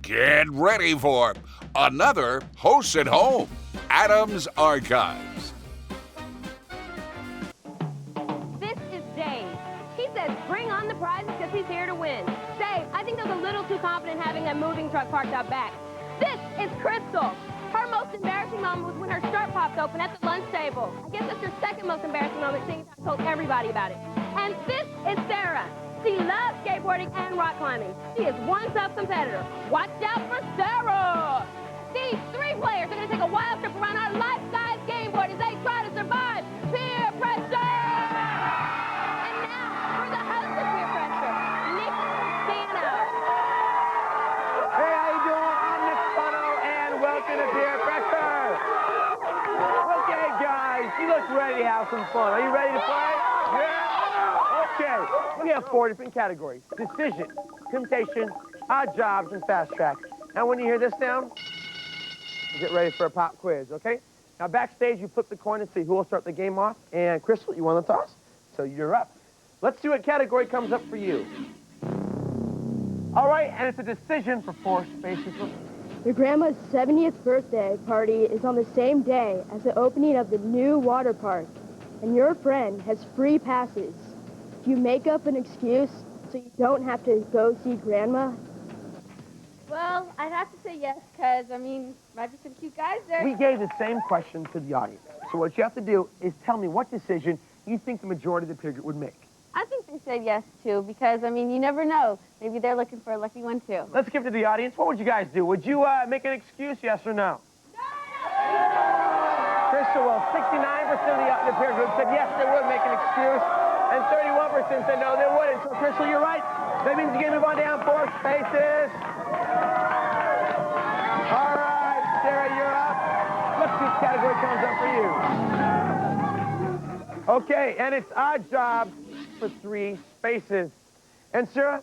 Get ready for another Hosts at Home, Adams Archives. This is Dave. He says bring on the prizes because he's here to win. Dave, I think I was a little too confident having that moving truck parked out back. This is Crystal. Her most embarrassing moment was when her shirt popped open at the lunch table. I guess that's her second most embarrassing moment, seeing as I told everybody about it. And this is Sarah. She loves skateboarding and rock climbing. She is one tough competitor. Watch out for Sarah. These three players are going to take a wild trip around our life-size game board as they try to survive peer pressure. And now, for the host of peer pressure, Nick Spano. Hey, how you doing? I'm Nick Spano, and welcome to Peer Pressure. Okay, guys, you look ready to have some fun. Are you ready to play? Yeah? Okay, we have 4 different categories: decision, temptation, odd jobs, and fast track. Now, when you hear this sound, get ready for a pop quiz, okay? Now, backstage, you flip the coin and see who will start the game off. And, Crystal, you won the toss, so you're up. Let's see what category comes up for you. All right, and it's a decision for 4 spaces. Your grandma's 70th birthday party is on the same day as the opening of the new water park, and your friend has free passes. Do you make up an excuse so you don't have to go see Grandma? Well, I'd have to say yes, because, I mean, might be some cute guys there. We gave the same question to the audience. So what you have to do is tell me what decision you think the majority of the peer group would make. I think they said yes, too, because, I mean, you never know. Maybe they're looking for a lucky one, too. Let's give it to the audience. What would you guys do? Would you make an excuse, yes or no? Crystal, well, 69% of the peer group said yes, they would make an excuse, and 31% said no, they wouldn't. So, Crystal, you're right. That means you can move on down 4 spaces. All right, Sarah, you're up. Let's see what category comes up for you. Okay, and it's odd jobs for 3 spaces. And Sarah,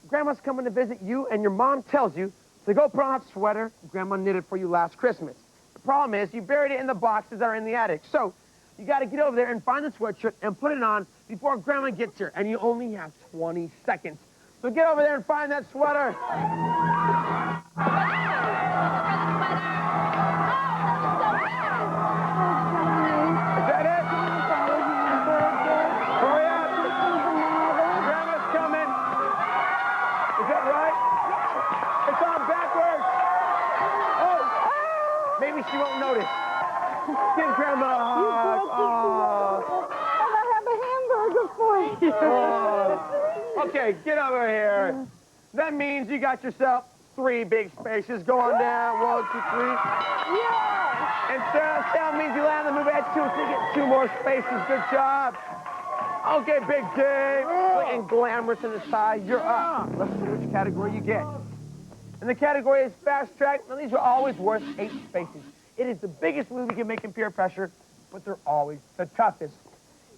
Grandma's coming to visit you, and your mom tells you to go put on that sweater Grandma knitted for you last Christmas. The problem is you buried it in the boxes that are in the attic. So you got to get over there and find the sweatshirt and put it on before Grandma gets here, and you only have 20 seconds. So get over there and find that sweater. Is that it? Hurry up. Grandma's coming. Is that right? It's on backwards. Oh, maybe she won't notice. Give Grandma a hug. Oh. I have a hamburger for you. Oh. Okay, get over here. That means you got yourself 3 big spaces. Go on down. 1, 2, 3. Yeah. And Sarah, that means you land the move at 2, so you get 2 more spaces. Good job. Okay, Big Dave. Looking glamorous in the side. You're up. Let's see which category you get. And the category is fast track. Now, these are always worth 8 spaces. It is the biggest move you can make in peer pressure, but they're always the toughest.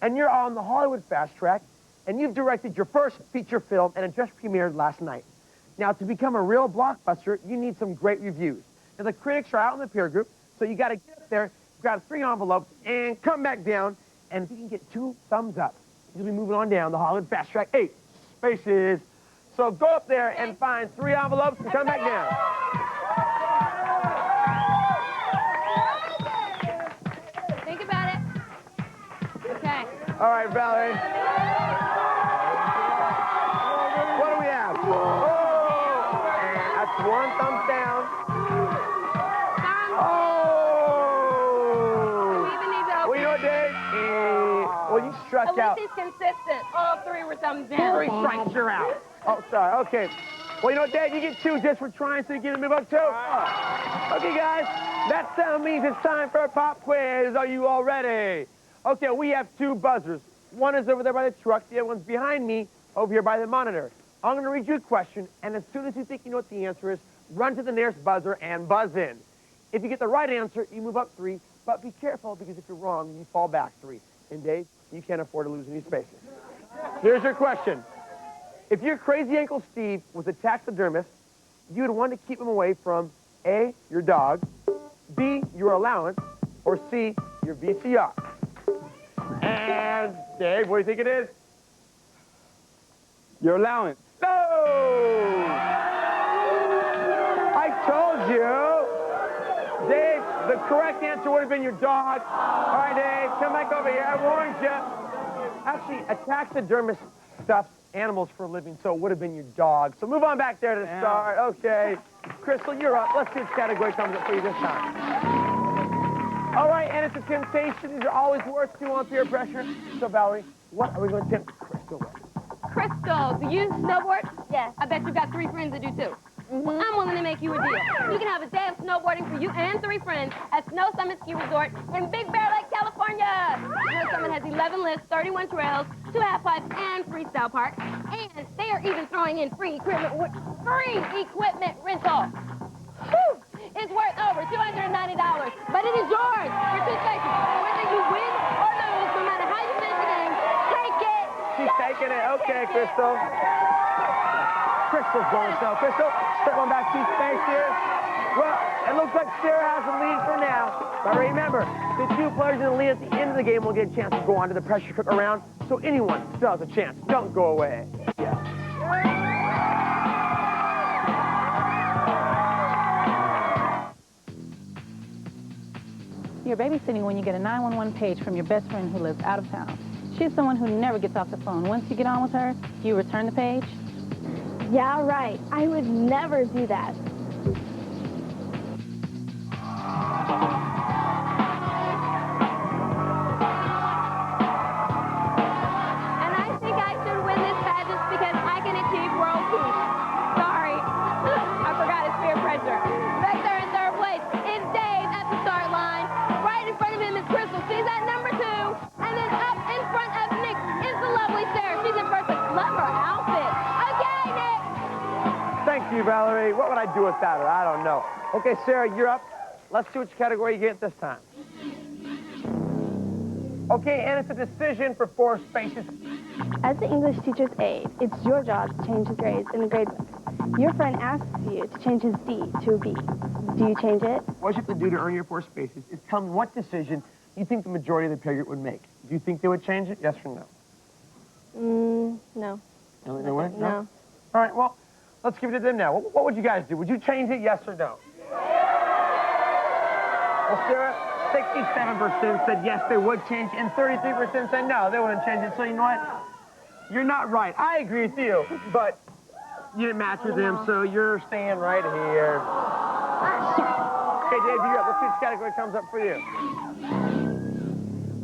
And you're on the Hollywood Fast Track, and you've directed your first feature film, and it just premiered last night. Now, to become a real blockbuster, you need some great reviews. Now, the critics are out in the peer group, so you got to get up there, grab 3 envelopes, and come back down. And if you can get 2 thumbs up, you'll be moving on down the Hollywood Fast Track 8 spaces. So go up there and find 3 envelopes and come back down. Think about it. Okay. All right, Valerie. What do we have? Oh, and that's 1 thumbs down. Oh. We even need to open. Well, you know what, Dave? Well, you struck At out. least he's consistent. All 3 were thumbs down. 3 strikes, you're out. Oh, sorry. Okay. Well, you know what, Dave? You get 2 just for trying, so you get to move up 2. Okay, guys. That sound means it's time for a pop quiz. Are you all ready? Okay, we have 2 buzzers. One is over there by the truck. The other one's behind me over here by the monitor. I'm going to read you a question, and as soon as you think you know what the answer is, run to the nearest buzzer and buzz in. If you get the right answer, you move up 3, but be careful, because if you're wrong, you fall back 3. And Dave, you can't afford to lose any spaces. Here's your question. If your crazy Uncle Steve was a taxidermist, you would want to keep him away from A, your dog, B, your allowance, or C, your VCR. And Dave, what do you think it is? Your allowance. No! you. Dave, the correct answer would have been your dog. All right, Dave, come back over here. I warned you. Actually, a taxidermist stuffs animals for a living, so it would have been your dog. So move on back there to the start. Okay. Crystal, you're up. Let's see which category comes up for you this time. All right, and it's a temptation. These are always worth two on peer pressure. So, Valerie, what are we going to tempt Crystal with? Crystal, do you snowboard? Yes. I bet you've got 3 friends that do too. Well, I'm willing to make you a deal. You can have a day of snowboarding for you and 3 friends at Snow Summit Ski Resort in Big Bear Lake, California. Snow Summit has 11 lifts, 31 trails, 2 half-pipes, and freestyle park. And they are even throwing in free equipment rental. Whew! It's worth over $290, but it is yours for 2 spaces. Whether you win or lose, no matter how you finish the game, take it. She's taking it. Okay, Crystal. Crystal's going so. Crystal, step on back 2 space here. Well, it looks like Sarah has the lead for now. But remember, the 2 players in the lead at the end of the game will get a chance to go on to the pressure cooker round. So anyone still has a chance. Don't go away. Yeah. You're babysitting when you get a 911 page from your best friend who lives out of town. She's someone who never gets off the phone. Once you get on with her, do you return the page? Yeah, right. I would never do that. And I think I should win this pageant because I can achieve world peace. Sorry. I forgot his peer pressure. Back there in 3rd place is Dave at the start line. Right in front of him is Crystal. She's at number 2. And then up in front of Nick is the lovely Sarah. She's in 1st place. Love her outfit. Okay, Nick. Thank you, Valerie. What would I do without her? I don't know. Okay, Sarah, you're up. Let's see which category you get this time. Okay, and it's a decision for 4 spaces. As the English teacher's aide, it's your job to change his grades in the gradebook. Your friend asks you to change his D to a B. Do you change it? What you have to do to earn your 4 spaces is tell me what decision you think the majority of the peer group would make. Do you think they would change it? Yes or no? No. No, they wouldn't? No. All right, well, let's give it to them now. What would you guys do? Would you change it, yes or no? Well, Sarah, 67% said yes, they would change, and 33% said no, they wouldn't change it. So you know what? You're not right. I agree with you, but you didn't match with them, so you're staying right here. Okay, Dave, you're up. Let's see which category comes up for you.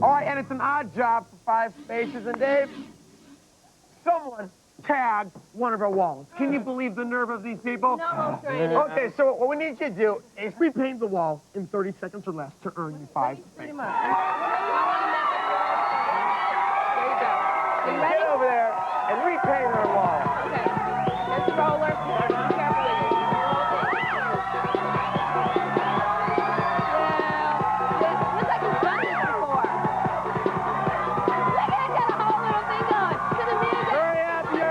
All right, and it's an odd job for 5 spaces. And Dave, someone tagged one of our walls. Can you believe the nerve of these people? No, Okay, so what we need you to do is repaint the wall in 30 seconds or less to earn you 5 spaces. There you go. Are you ready? Get over there and repaint our wall. Okay. Here's the roller. Be careful with it. Well, looks like he's done this before. Look at it, got a whole little thing going. To the music. Hurry up, you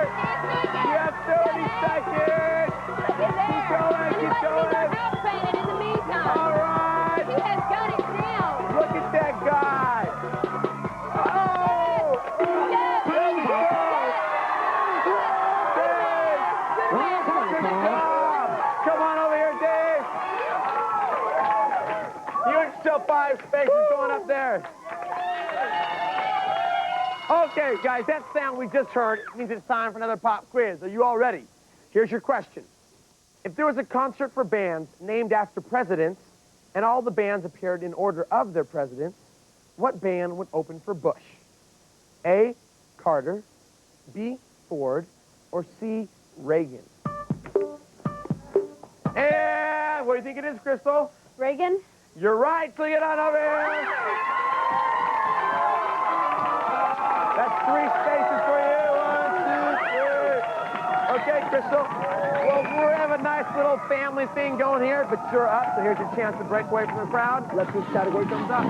have 30 seconds. Look at there. Keep going, keep Anybody going. need their house painted in the meantime? All right. He has got it down. Look at that guy. Oh! There we go. Dave. Good job. Come on over here, Dave. You and still 5 spaces going up there. Okay, guys, that sound we just heard means it's time for another pop quiz. Are you all ready? Here's your question. If there was a concert for bands named after presidents, and all the bands appeared in order of their presidents, what band would open for Bush? A, Carter, B, Ford, or C, Reagan? And what do you think it is, Crystal? Reagan? You're right, so get on over here. That's 3 spaces for you. 1, 2, 3. Okay, Crystal. Well, we have a nice little family thing going here, but you're up, so here's your chance to break away from the crowd. Let's see which category comes up.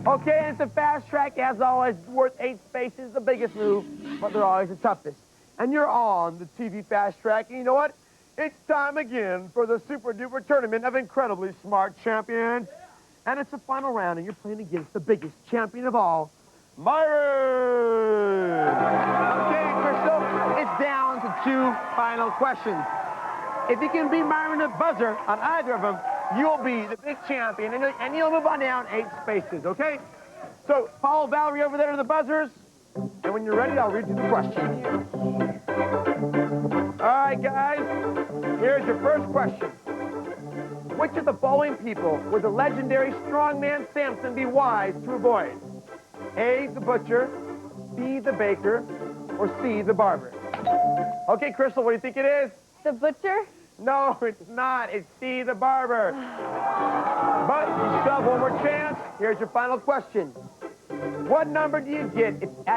Okay, and it's a fast track, as always, worth 8 spaces, the biggest move, but they're always the toughest. And you're on the TV fast track, and you know what? It's time again for the Super Duper Tournament of Incredibly Smart Champions. And it's the final round, and you're playing against the biggest champion of all, Myron! Okay, Crystal, it's down to 2 final questions. If you can beat Myron at the buzzer on either of them, you'll be the big champion, and you'll move on down 8 spaces, okay? So follow Valerie over there to the buzzers, and when you're ready, I'll read you the question. All right, guys, here's your first question. Which of the following people would the legendary strongman Samson be wise to avoid? A, the butcher, B, the baker, or C, the barber? Okay, Crystal, what do you think it is? The butcher? No, it's not. It's C, the barber. But you still have one more chance. Here's your final question. What number do you get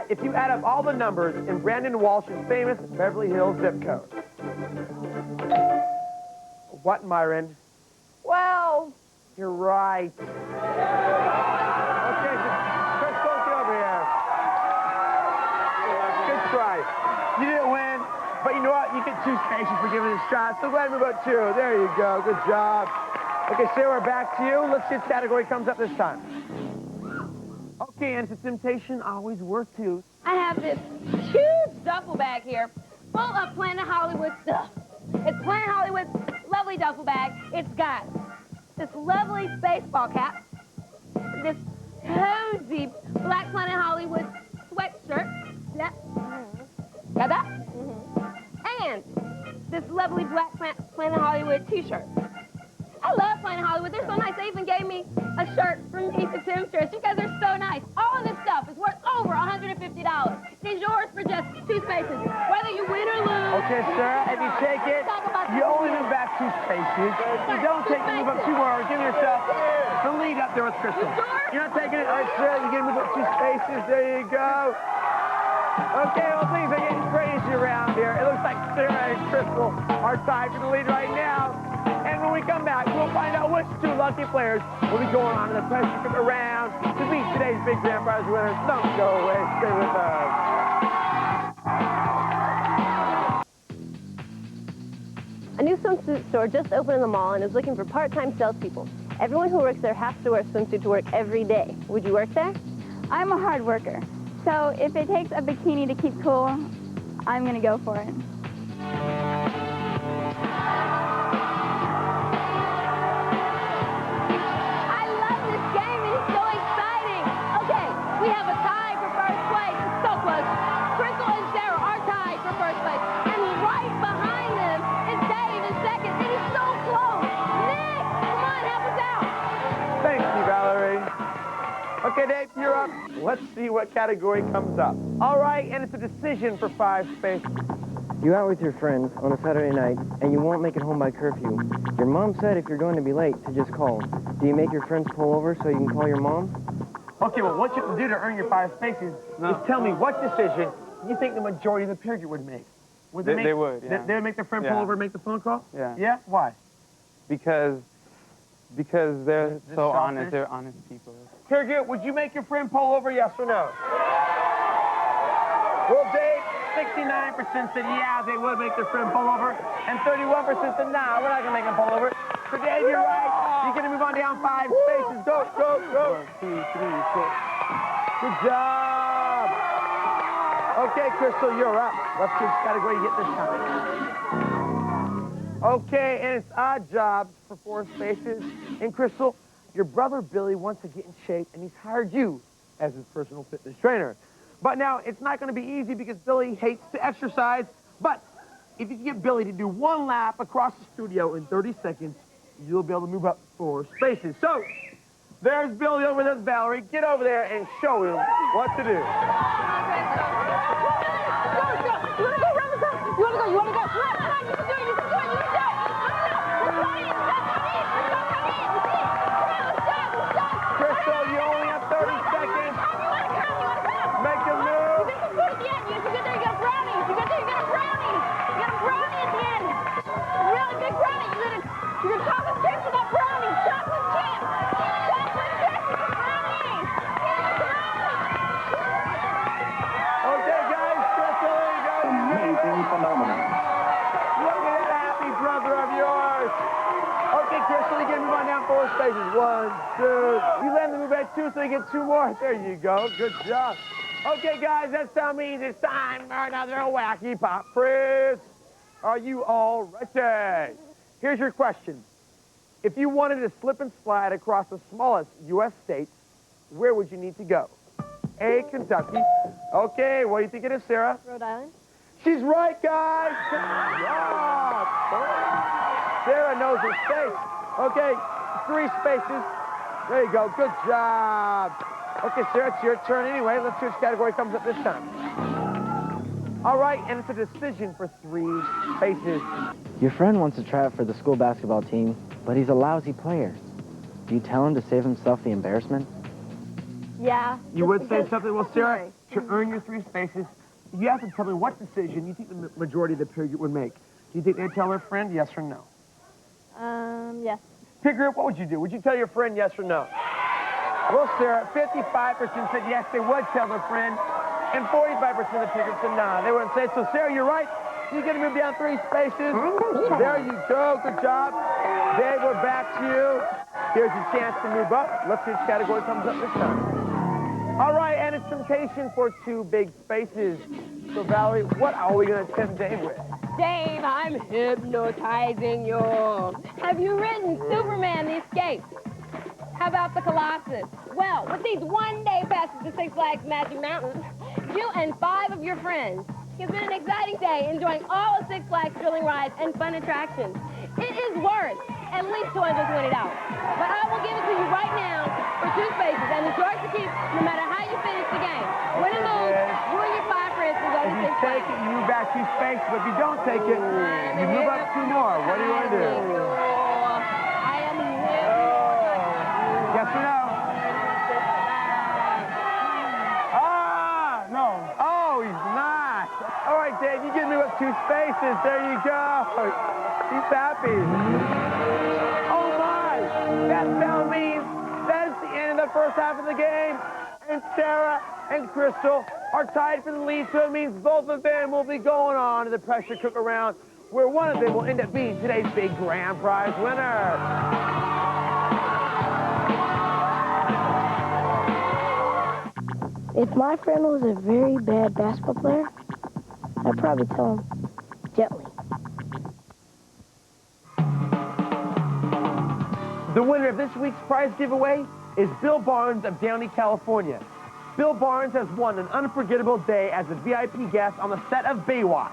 if you add up all the numbers in Brandon Walsh's famous Beverly Hills zip code? What, Myron? 12. You're right. Okay, Crystal, get over here. Good try. You didn't win, but you know what? You get 2 spaces for giving it a shot. So go ahead and move up 2. There you go. Good job. Okay, Sarah, we're back to you. Let's see what category comes up this time. Okay, and it's a temptation always worth 2. I have this huge duffel bag here full of Planet Hollywood stuff. It's Planet Hollywood's lovely duffel bag. It's got this lovely baseball cap, this cozy black Planet Hollywood sweatshirt. Yeah. Got that? And this lovely black Planet Hollywood t-shirt. I love Planet Hollywood. They're so nice. They even gave me a shirt from Ethan Tim's shirts. You guys are so nice. All of this stuff is worth over $150. It is yours for just 2 spaces, whether you win or lose. Okay, Sarah, if you take it, you only move back 2 spaces. If you don't take it, move up 2 more. Give yourself the lead up there with Crystal. You're not taking it? All right, Sarah, you're going to move up 2 spaces. There you go. Okay, well, things are getting crazy around here. It looks like Sarah and Crystal are tied for the lead right now. And when we come back, we'll find out which 2 lucky players will be going on in the pressure cooker round to beat today's big grand prize winners. Don't go away. Stay with us. A new swimsuit store just opened in the mall and is looking for part-time salespeople. Everyone who works there has to wear a swimsuit to work every day. Would you work there? I'm a hard worker, so if it takes a bikini to keep cool, I'm going to go for it. I love this game. It's so exciting. Okay, we have a tie for first place. It's so close. Crystal and Sarah are tied for first place. And right behind them is Dave in second. It is so close. Nick, come on, help us out. Thank you, Valerie. Okay, Dave, you're up. Let's see what category comes up. All right, and it's a decision for 5 spaces. You're out with your friends on a Saturday night, and you won't make it home by curfew. Your mom said if you're going to be late, to just call. Do you make your friends pull over so you can call your mom? Okay, well, what you have to do to earn your 5 spaces is tell me what decision you think the majority of the peer group would make. Would they would, yeah. They would make their friend pull over and make the phone call? Yeah. Yeah? Why? Because they're so selfish? honest. They're honest people. Peer group, would you make your friend pull over, yes or no? Well, Dave, 69% said yeah, they would make their friend pull over, and 31% said nah, we're not going to make them pull over. So, Dave, you're right. You're going to move on down 5 spaces. Go, go, go. 1, 2, 3, 4. Good job. Okay, Crystal, you're up. Let's see which category you get this time. Okay, and it's odd jobs for 4 spaces. And Crystal, your brother Billy wants to get in shape, and he's hired you as his personal fitness trainer. But now, it's not going to be easy because Billy hates to exercise. But if you can get Billy to do 1 lap across the studio in 30 seconds, you'll be able to move up 4 spaces. So, there's Billy over there with Valerie. Get over there and show him what to do. You want to go? You want to go? Come on, come on. You can do it. You can do it. You can do it. Crystal, you only have 30 seconds. Make a move. You get the end. You get there, you get a brownie. You get there, you get a brownie. You get a brownie at the end. A really big brownie. You're gonna chocolate chips with that brownie. Chocolate chips. Chocolate chips with the brownie. Okay, guys, Crystal, there you go. Amazing phenomenon. Look at that happy brother of yours. Okay, Crystal, you get to move on down 4 spaces. 1, 2. You let them move at 2, so you get 2 more. There you go. Good job. Okay, guys, that means it's time for another wacky pop quiz. Are you all ready? Here's your question. If you wanted to slip and slide across the smallest U.S. state, where would you need to go? A, Kentucky. Okay, what do you think it is, Sarah? Rhode Island. She's right, guys. Yeah. Sarah knows her state. Okay, 3 spaces. There you go. Good job. Okay, Sarah, it's your turn anyway. Let's see which category comes up this time. All right, and it's a decision for 3 spaces. Your friend wants to try out for the school basketball team, but he's a lousy player. Do you tell him to save himself the embarrassment? Yeah. You would say something? Well, Sarah, to earn your 3 spaces, you have to tell me what decision you think the majority of the peer group would make. Do you think they'd tell their friend, yes or no? Yes. Peer group, what would you do? Would you tell your friend yes or no? Well, Sarah, 55% said yes, they would tell their friend, and 45% of the peer group said no, they wouldn't say it. So, Sarah, you're right. You're going to move down 3 spaces. There you go. Good job. Dave, we're back to you. Here's your chance to move up. Let's see which category comes up this time. All right, and it's temptation for 2 big spaces. So, Valerie, what are we going to tempt Dave with? Dave, I'm hypnotizing you. Have you written Superman the Escape? How about the Colossus? Well, with these one-day passes to Six Flags Magic Mountain, you and 5 of your friends, it's been an exciting day enjoying all of Six Flags thrilling rides and fun attractions. It is worth at least $220. But I will give it to you right now for 2 spaces, and it's yours to keep no matter how you finish the game. Win or lose, you and your 5 friends will go to If you Six take Flags. it, you move back 2 spaces. But if you don't take it, you move up 2 more. What do you want to do? I am here. Yes or no? No. Oh, he's not. All right, Dave, you can move up 2 spaces. There you go. He's happy. Oh, my. That sound means that's the end of the first half of the game. And Sarah and Crystal are tied for the lead, so it means both of them will be going on to the pressure cooker round, where one of them will end up being today's big grand prize winner. If my friend was a very bad basketball player, I'd probably tell him gently. The winner of this week's prize giveaway is Bill Barnes of Downey, California. Bill Barnes has won an unforgettable day as a VIP guest on the set of Baywatch.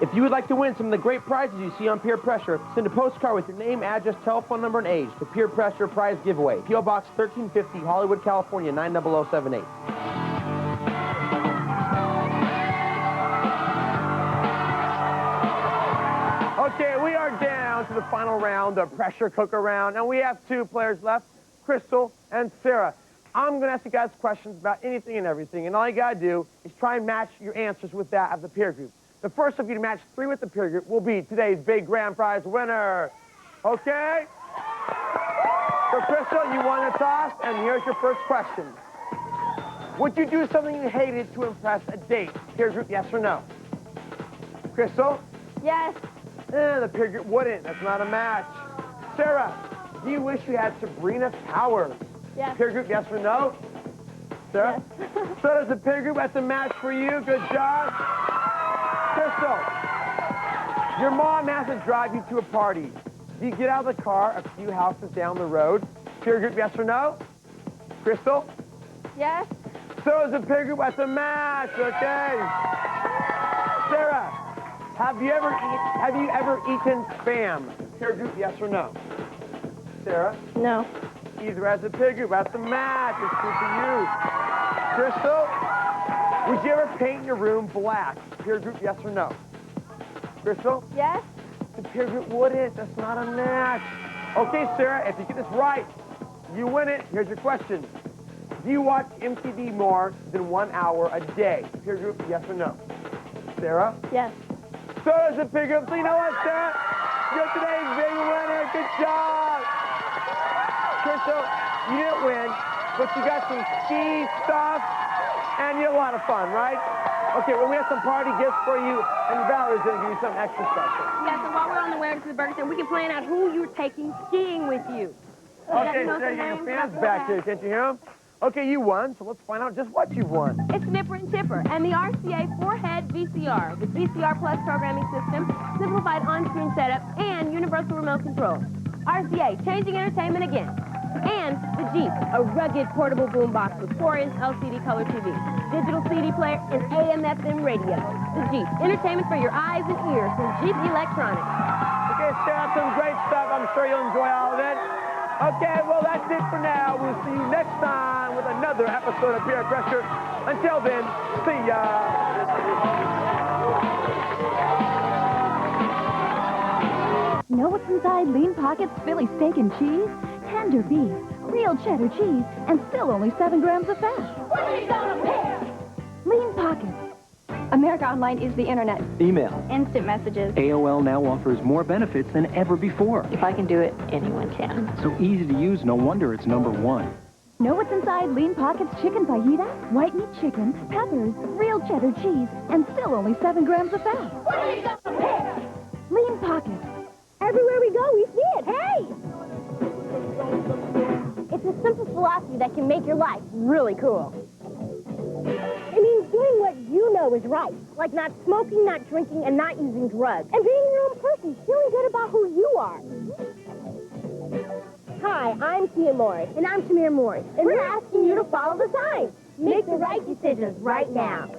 If you would like to win some of the great prizes you see on Peer Pressure, send a postcard with your name, address, telephone number, and age to Peer Pressure Prize Giveaway, P.O. Box 1350, Hollywood, California, 90078. Okay, we are down to the final round, the pressure cooker round, and we have 2 players left, Crystal and Sarah. I'm going to ask you guys questions about anything and everything, and all you got to do is try and match your answers with that of the peer group. The first of you to match 3 with the peer group will be today's big grand prize winner. Okay? So, Crystal, you won the toss, and here's your first question. Would you do something you hated to impress a date? Peer group, yes or no? Crystal? Yes. The peer group wouldn't. That's not a match. Sarah, do you wish you had Sabrina's powers? Yes. Peer group, yes or no? Sarah? Yes. So does the peer group. That's a match for you. Good job. Crystal, your mom has to drive you to a party. Do you get out of the car a few houses down the road? Peer group, yes or no? Crystal? Yes. So is the peer group. That's a match. Okay. Sarah, have you ever eaten Spam? Peer group, yes or no? Sarah? No. Either as a peer group. That's a match. It's good for you. Crystal, would you ever paint your room black? Peer group, yes or no? Crystal? Yes. The peer group wouldn't. That's not a match. Okay, Sarah, if you get this right, you win it. Here's your question. Do you watch MTV more than 1 hour a day? Peer group, yes or no? Sarah? Yes. So does the peer group. So you know what, Sarah? You're today's big winner. Good job. Crystal, you didn't win, but you got some ski stuff, and you had a lot of fun, right? Okay, well, we have some party gifts for you, and Valerie's going to give you something extra special. Yeah, so while we're on the way to the burger stand, we can plan out who you're taking skiing with you. Okay, know Sarah, some your names? fans back here. Can't you hear them? Okay, you won, so let's find out just what you won. It's Nipper and Tipper and the RCA 4-head certified VCR with VCR Plus programming system, simplified on-screen setup, and universal remote control. RCA, changing entertainment again. And the Jeep, a rugged portable boombox with 4-inch LCD color TV, digital CD player, and AM/FM radio. The Jeep, entertainment for your eyes and ears from Jeep Electronics. Okay, Sarah, some great stuff. I'm sure you'll enjoy all of it. Okay, well, that's it for now. We'll see you next time with another episode of Peer Pressure. Until then, see ya. Know what's inside Lean Pockets Philly steak and cheese? Tender beef, real cheddar cheese, and still only 7 grams of fat. What are you gonna pick? Lean Pockets. America Online is the internet. Email. Instant messages. AOL now offers more benefits than ever before. If I can do it, anyone can. So easy to use, no wonder it's #1. Know what's inside Lean Pockets chicken fajita? White meat chicken, peppers, real cheddar cheese, and still only 7 grams of fat. What are you gonna pick? Lean Pockets. Everywhere we go, we see it. Hey! It's a simple philosophy that can make your life really cool. It means doing what you know is right, like not smoking, not drinking, and not using drugs. And being your own person, feeling good about who you are. Hi, I'm Tia Morris. And I'm Tamir Morris. And we're asking you to follow the signs. Make the right decisions right now.